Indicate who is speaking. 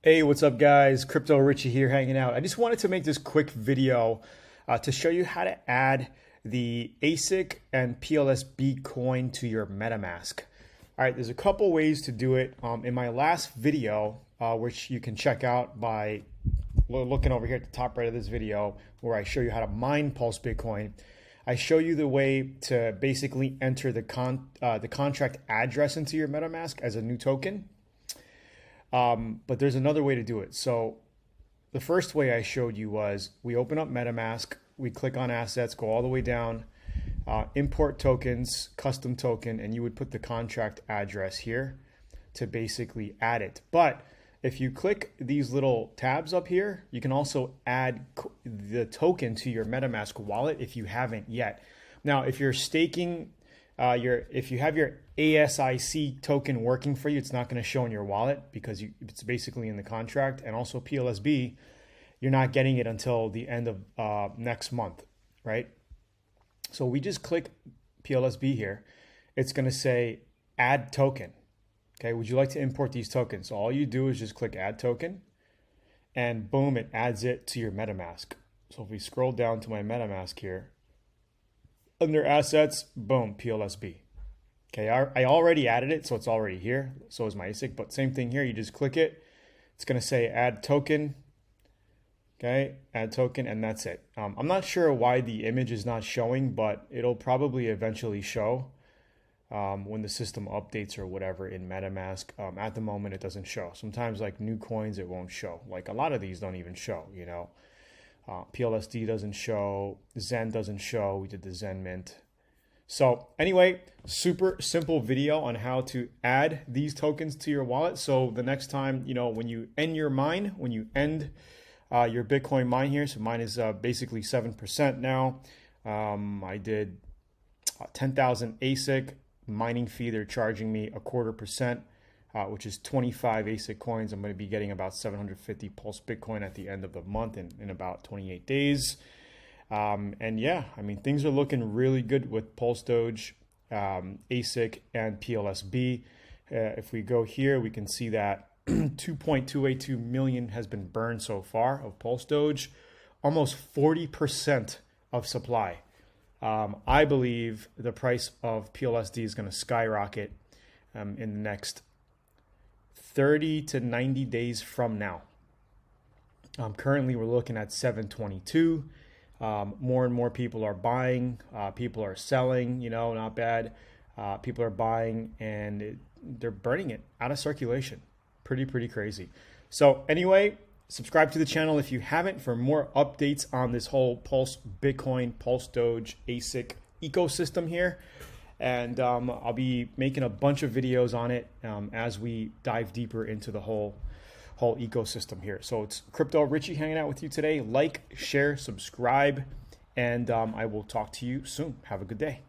Speaker 1: Hey, what's up guys? Crypto Richie here hanging out. I just wanted to make this quick video to show you how to add the ASIC and PLSB coin to your Metamask. All right, there's a couple ways to do it. In my last video, which you can check out by looking over here at the top right of this video, where I show you how to mine PulseBitcoin, I show you the way to basically enter the contract address into your Metamask as a new token. But there's another way to do it. So the first way I showed you was we open up Metamask, we click on assets, go all the way down, import tokens, custom token, and you would put the contract address here to basically add it. But if you click these little tabs up here, you can also add the token to your Metamask wallet if you haven't yet. Now, if you're staking if you have your ASIC token working for you, it's not going to show in your wallet because it's basically in the contract. And also PLSB, you're not getting it until the end of next month, right? So we just click PLSB here. It's going to say add token. Okay, would you like to import these tokens? So all you do is just click add token and boom, it adds it to your Metamask. So if we scroll down to my Metamask here, under assets, boom, PLSB. Okay, I already added it, so it's already here. So is my ASIC, but same thing here. You just click it. It's going to say add token. Okay, add token, and that's it. I'm not sure why the image is not showing, but it'll probably eventually show when the system updates or whatever in Metamask. At the moment, it doesn't show. Sometimes like new coins, it won't show. Like a lot of these don't even show, you know. PLSD doesn't show, Zen doesn't show, we did the Zen Mint. So anyway, super simple video on how to add these tokens to your wallet. So the next time, you know, when you end your mine, when you end your Bitcoin mine here, so mine is basically 7% now. I did 10,000 ASIC mining fee. They're charging me 0.25%. Which is 25 ASIC coins. I'm going to be getting about 750 PulseBitcoin at the end of the month in about 28 days. And yeah, I mean, things are looking really good with Pulse Doge, ASIC, and PLSB. If we go here, we can see that 2.282 million has been burned so far of Pulse Doge, almost 40% of supply. I believe the price of PLSD is going to skyrocket in the next 30 to 90 days from now. Currently, we're looking at 722. More and more people are buying. People are selling, you know, not bad. People are buying and they're burning it out of circulation. Pretty crazy. So anyway, subscribe to the channel if you haven't for more updates on this whole Pulse Bitcoin, Pulse Doge, ASIC ecosystem here. And I'll be making a bunch of videos on it as we dive deeper into the whole ecosystem here. So it's Crypto Richie hanging out with you today. Like, share, subscribe, and I will talk to you soon. Have a good day.